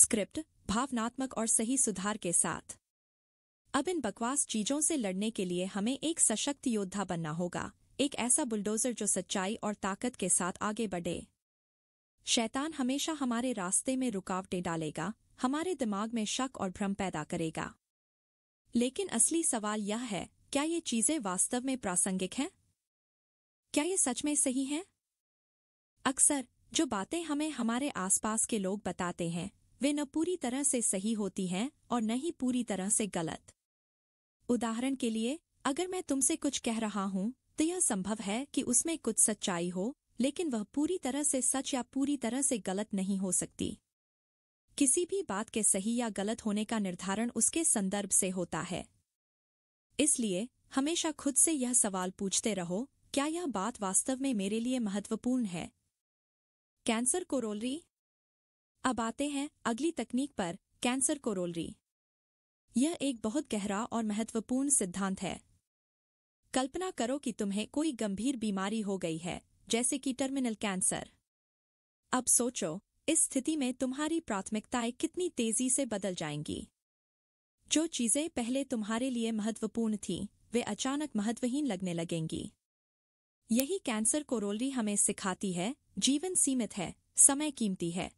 Script भावनात्मक और सही सुधार के साथ। अब इन बकवास चीजों से लड़ने के लिए हमें एक सशक्त योद्धा बनना होगा, एक ऐसा बुलडोजर जो सच्चाई और ताकत के साथ आगे बढ़े। शैतान हमेशा हमारे रास्ते में रुकावटें डालेगा, हमारे दिमाग में शक और भ्रम पैदा करेगा। लेकिन असली सवाल यह है, क्या ये चीजें वास्तव में प्रासंगिक हैं? क्या ये सच में सही हैं? अक्सर जो बातें हमें हमारे आसपास के लोग बताते हैं, वे न पूरी तरह से सही होती हैं और न ही पूरी तरह से गलत। उदाहरण के लिए, अगर मैं तुमसे कुछ कह रहा हूं, तो यह संभव है कि उसमें कुछ सच्चाई हो, लेकिन वह पूरी तरह से सच या पूरी तरह से गलत नहीं हो सकती। किसी भी बात के सही या गलत होने का निर्धारण उसके संदर्भ से होता है। इसलिए हमेशा खुद से यह सवाल पूछते रहो, क्या यह बात वास्तव में मेरे लिए महत्वपूर्ण है? Cancer corollary. अब आते हैं अगली तकनीक पर, कैंसर कोरोलरी। यह एक बहुत गहरा और महत्वपूर्ण सिद्धांत है। कल्पना करो कि तुम्हें कोई गंभीर बीमारी हो गई है, जैसे कि टर्मिनल कैंसर। अब सोचो, इस स्थिति में तुम्हारी प्राथमिकताएं कितनी तेजी से बदल जाएंगी। जो चीजें पहले तुम्हारे लिए महत्वपूर्ण थीं, वे अचानक महत्वहीन लगने लगेंगी। यही कैंसर कोरोलरी हमें सिखाती है, जीवन सीमित है, समय कीमती है।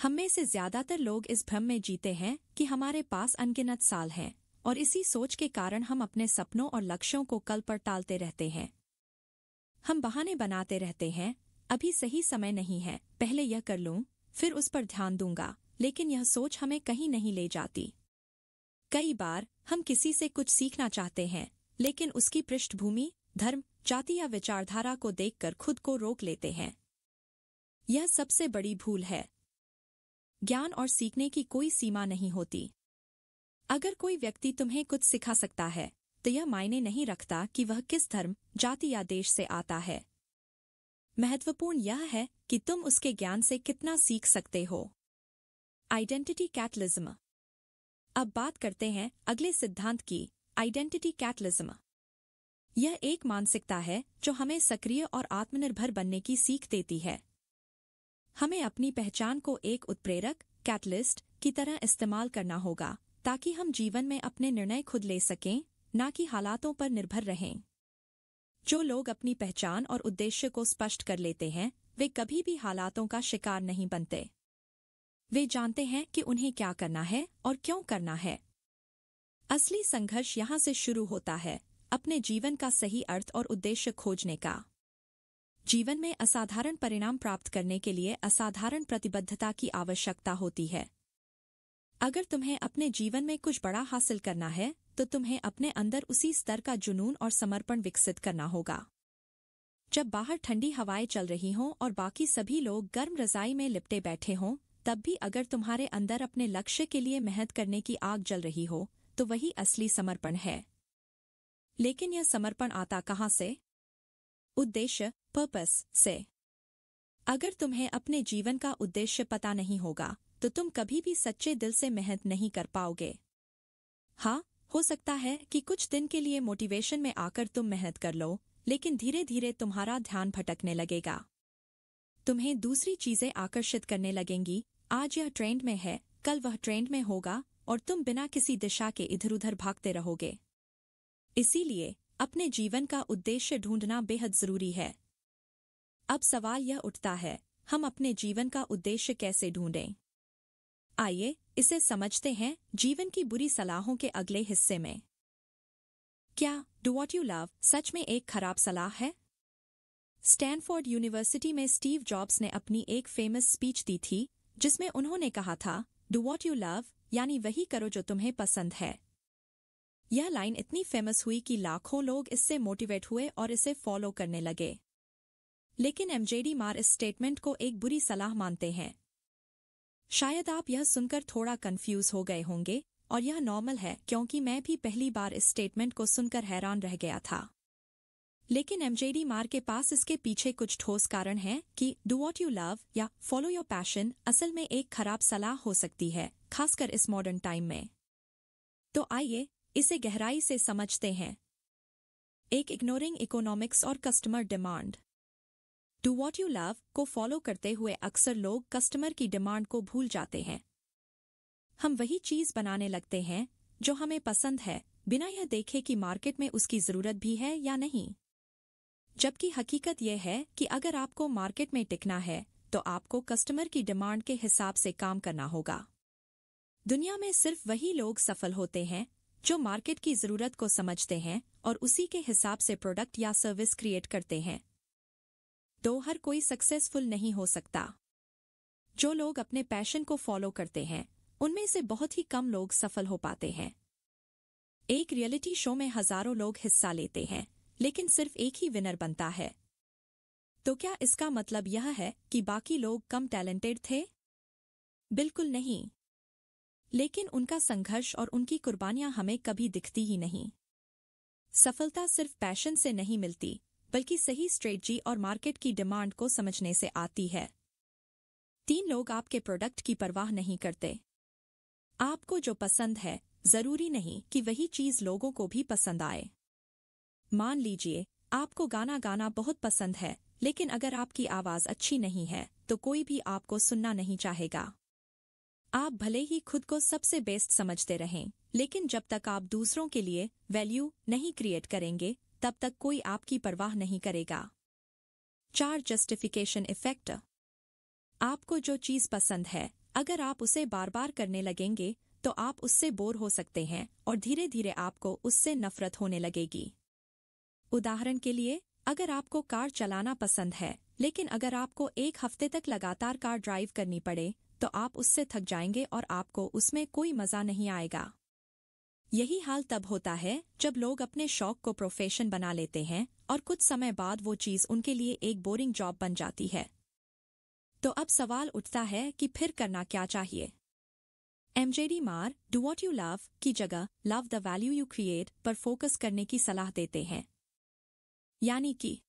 हम में से ज्यादातर लोग इस भ्रम में जीते हैं कि हमारे पास अनगिनत साल हैं, और इसी सोच के कारण हम अपने सपनों और लक्ष्यों को कल पर टालते रहते हैं। हम बहाने बनाते रहते हैं, अभी सही समय नहीं है, पहले यह कर लूं, फिर उस पर ध्यान दूंगा, लेकिन यह सोच हमें कहीं नहीं ले जाती। कई बार हम किसी से कुछ सीखना चाहते हैं, लेकिन उसकी पृष्ठभूमि, धर्म, जाति या विचारधारा को देखकर खुद को रोक लेते हैं। यह सबसे बड़ी भूल है। ज्ञान और सीखने की कोई सीमा नहीं होती। अगर कोई व्यक्ति तुम्हें कुछ सिखा सकता है, तो यह मायने नहीं रखता कि वह किस धर्म, जाति या देश से आता है। महत्वपूर्ण यह है कि तुम उसके ज्ञान से कितना सीख सकते हो। आइडेंटिटी कैटलिज्म। अब बात करते हैं अगले सिद्धांत की, आइडेंटिटी कैटलिज्म। यह एक मानसिकता है जो हमें सक्रिय और आत्मनिर्भर बनने की सीख देती है। हमें अपनी पहचान को एक उत्प्रेरक, कैटलिस्ट की तरह इस्तेमाल करना होगा, ताकि हम जीवन में अपने निर्णय खुद ले सकें, न कि हालातों पर निर्भर रहें। जो लोग अपनी पहचान और उद्देश्य को स्पष्ट कर लेते हैं, वे कभी भी हालातों का शिकार नहीं बनते। वे जानते हैं कि उन्हें क्या करना है और क्यों करना है। असली संघर्ष यहाँ से शुरू होता है, अपने जीवन का सही अर्थ और उद्देश्य खोजने का। जीवन में असाधारण परिणाम प्राप्त करने के लिए असाधारण प्रतिबद्धता की आवश्यकता होती है। अगर तुम्हें अपने जीवन में कुछ बड़ा हासिल करना है, तो तुम्हें अपने अंदर उसी स्तर का जुनून और समर्पण विकसित करना होगा। जब बाहर ठंडी हवाएं चल रही हों और बाकी सभी लोग गर्म रजाई में लिपटे बैठे हों, तब भी अगर तुम्हारे अंदर अपने लक्ष्य के लिए मेहनत करने की आग जल रही हो, तो वही असली समर्पण है। लेकिन यह समर्पण आता कहाँ से? उद्देश्य, पर्पस से। अगर तुम्हें अपने जीवन का उद्देश्य पता नहीं होगा, तो तुम कभी भी सच्चे दिल से मेहनत नहीं कर पाओगे। हाँ, हो सकता है कि कुछ दिन के लिए मोटिवेशन में आकर तुम मेहनत कर लो, लेकिन धीरे धीरे तुम्हारा ध्यान भटकने लगेगा। तुम्हें दूसरी चीजें आकर्षित करने लगेंगी। आज यह ट्रेंड में है, कल वह ट्रेंड में होगा, और तुम बिना किसी दिशा के इधर उधर भागते रहोगे। इसीलिए अपने जीवन का उद्देश्य ढूंढना बेहद जरूरी है। अब सवाल यह उठता है, हम अपने जीवन का उद्देश्य कैसे ढूंढें? आइए इसे समझते हैं जीवन की बुरी सलाहों के अगले हिस्से में। क्या डू व्हाट यू लव सच में एक खराब सलाह है? स्टैनफोर्ड यूनिवर्सिटी में स्टीव जॉब्स ने अपनी एक फेमस स्पीच दी थी, जिसमें उन्होंने कहा था, डू व्हाट यू लव, यानी वही करो जो तुम्हें पसंद है। यह लाइन इतनी फेमस हुई कि लाखों लोग इससे मोटिवेट हुए और इसे फॉलो करने लगे। लेकिन एमजेडी मार इस स्टेटमेंट को एक बुरी सलाह मानते हैं। शायद आप यह सुनकर थोड़ा कंफ्यूज हो गए होंगे, और यह नॉर्मल है, क्योंकि मैं भी पहली बार इस स्टेटमेंट को सुनकर हैरान रह गया था। लेकिन एमजेडी मार के पास इसके पीछे कुछ ठोस कारण है कि डू व्हाट यू लव या फॉलो योर पैशन असल में एक खराब सलाह हो सकती है, खासकर इस मॉडर्न टाइम में। तो आइए इसे गहराई से समझते हैं। एक, इग्नोरिंग इकोनॉमिक्स और customer demand. Do what you love को फॉलो करते हुए अक्सर लोग कस्टमर की डिमांड को भूल जाते हैं। हम वही चीज बनाने लगते हैं जो हमें पसंद है, बिना यह देखे कि मार्केट में उसकी जरूरत भी है या नहीं। जबकि हकीकत यह है कि अगर आपको मार्केट में टिकना है तो आपको कस्टमर की डिमांड के हिसाब से काम करना होगा। दुनिया में सिर्फ वही लोग सफल होते हैं जो मार्केट की जरूरत को समझते हैं और उसी के हिसाब से प्रोडक्ट या सर्विस क्रिएट करते हैं। तो हर कोई सक्सेसफुल नहीं हो सकता। जो लोग अपने पैशन को फॉलो करते हैं उनमें से बहुत ही कम लोग सफल हो पाते हैं। एक रियलिटी शो में हजारों लोग हिस्सा लेते हैं, लेकिन सिर्फ एक ही विनर बनता है। तो क्या इसका मतलब यह है कि बाकी लोग कम टैलेंटेड थे? बिल्कुल नहीं। लेकिन उनका संघर्ष और उनकी कुर्बानियां हमें कभी दिखती ही नहीं। सफलता सिर्फ पैशन से नहीं मिलती, बल्कि सही स्ट्रेटजी और मार्केट की डिमांड को समझने से आती है। 3 लोग आपके प्रोडक्ट की परवाह नहीं करते। आपको जो पसंद है, जरूरी नहीं कि वही चीज लोगों को भी पसंद आए। मान लीजिए आपको गाना गाना बहुत पसंद है, लेकिन अगर आपकी आवाज अच्छी नहीं है तो कोई भी आपको सुनना नहीं चाहेगा। आप भले ही खुद को सबसे बेस्ट समझते रहें, लेकिन जब तक आप दूसरों के लिए वैल्यू नहीं क्रिएट करेंगे तब तक कोई आपकी परवाह नहीं करेगा। 4 जस्टिफिकेशन इफेक्ट। आपको जो चीज पसंद है, अगर आप उसे बार बार करने लगेंगे तो आप उससे बोर हो सकते हैं और धीरे धीरे आपको उससे नफरत होने लगेगी। उदाहरण के लिए, अगर आपको कार चलाना पसंद है, लेकिन अगर आपको 1 हफ्ते तक लगातार कार ड्राइव करनी पड़े तो आप उससे थक जाएंगे और आपको उसमें कोई मजा नहीं आएगा। यही हाल तब होता है जब लोग अपने शौक को प्रोफेशन बना लेते हैं और कुछ समय बाद वो चीज उनके लिए एक बोरिंग जॉब बन जाती है। तो अब सवाल उठता है कि फिर करना क्या चाहिए। एमजेडी मार डू वॉट यू लव की जगह love the value you create पर फोकस करने की सलाह देते हैं। यानी कि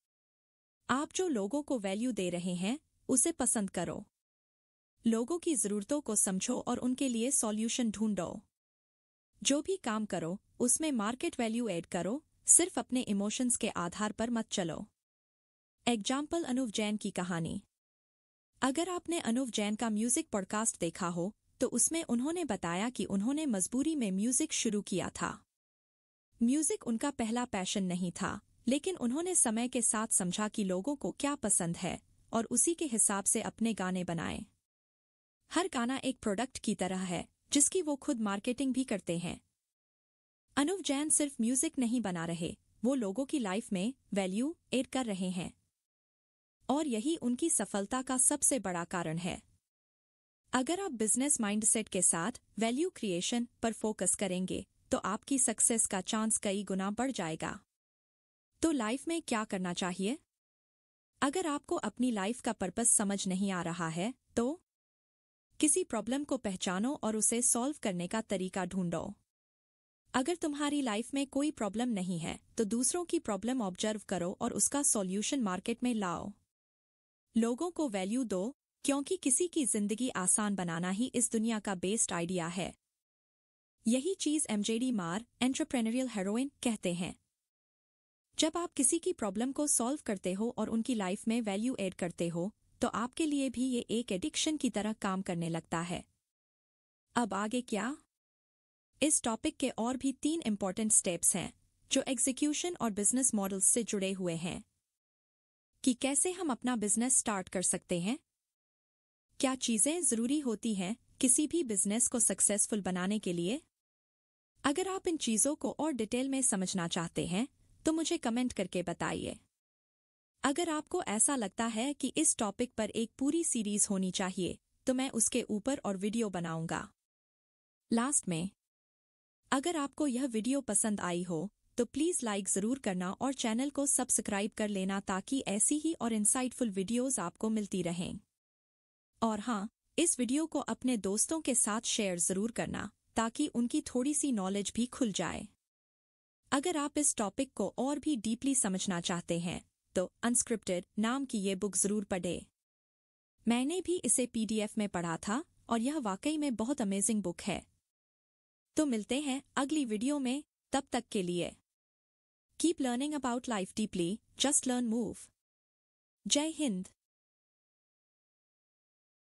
आप जो लोगों को वैल्यू दे रहे हैं उसे पसंद करो, लोगों की जरूरतों को समझो और उनके लिए सॉल्यूशन ढूंढो। जो भी काम करो उसमें मार्केट वैल्यू ऐड करो, सिर्फ अपने इमोशंस के आधार पर मत चलो। एग्जाम्पल अनुव जैन की कहानी। अगर आपने अनुव जैन का म्यूजिक पॉडकास्ट देखा हो तो उसमें उन्होंने बताया कि उन्होंने मजबूरी में म्यूजिक शुरू किया था। म्यूजिक उनका पहला पैशन नहीं था, लेकिन उन्होंने समय के साथ समझा कि लोगों को क्या पसंद है और उसी के हिसाब से अपने गाने बनाए। हर गाना एक प्रोडक्ट की तरह है जिसकी वो खुद मार्केटिंग भी करते हैं। अनुव जैन सिर्फ म्यूजिक नहीं बना रहे, वो लोगों की लाइफ में वैल्यू ऐड कर रहे हैं। और यही उनकी सफलता का सबसे बड़ा कारण है। अगर आप बिजनेस माइंडसेट के साथ वैल्यू क्रिएशन पर फोकस करेंगे तो आपकी सक्सेस का चांस कई गुना बढ़ जाएगा। तो लाइफ में क्या करना चाहिए? अगर आपको अपनी लाइफ का पर्पस समझ नहीं आ रहा है तो किसी प्रॉब्लम को पहचानो और उसे सॉल्व करने का तरीका ढूंढो। अगर तुम्हारी लाइफ में कोई प्रॉब्लम नहीं है तो दूसरों की प्रॉब्लम ऑब्जर्व करो और उसका सॉल्यूशन मार्केट में लाओ। लोगों को वैल्यू दो, क्योंकि किसी की जिंदगी आसान बनाना ही इस दुनिया का बेस्ट आइडिया है। यही चीज एमजेडी मार एंटरप्रेन्योरियल हेरोइन कहते हैं। जब आप किसी की प्रॉब्लम को सॉल्व करते हो और उनकी लाइफ में वैल्यू ऐड करते हो तो आपके लिए भी ये एक एडिक्शन की तरह काम करने लगता है। अब आगे क्या? इस टॉपिक के और भी 3 इंपॉर्टेंट स्टेप्स हैं जो एग्जीक्यूशन और बिजनेस मॉडल्स से जुड़े हुए हैं। कि कैसे हम अपना बिजनेस स्टार्ट कर सकते हैं, क्या चीजें जरूरी होती हैं किसी भी बिजनेस को सक्सेसफुल बनाने के लिए। अगर आप इन चीजों को और डिटेल में समझना चाहते हैं तो मुझे कमेंट करके बताइए। अगर आपको ऐसा लगता है कि इस टॉपिक पर एक पूरी सीरीज होनी चाहिए तो मैं उसके ऊपर और वीडियो बनाऊंगा। लास्ट में, अगर आपको यह वीडियो पसंद आई हो तो प्लीज लाइक जरूर करना और चैनल को सब्सक्राइब कर लेना ताकि ऐसी ही और इंसाइटफुल वीडियोस आपको मिलती रहें। और हाँ, इस वीडियो को अपने दोस्तों के साथ शेयर जरूर करना ताकि उनकी थोड़ी सी नॉलेज भी खुल जाए। अगर आप इस टॉपिक को और भी डीपली समझना चाहते हैं तो अनस्क्रिप्टेड नाम की ये बुक जरूर पढ़ें। मैंने भी इसे PDF में पढ़ा था और यह वाकई में बहुत अमेजिंग बुक है। तो मिलते हैं अगली वीडियो में, तब तक के लिए keep learning about life deeply, just learn move. जय हिंद।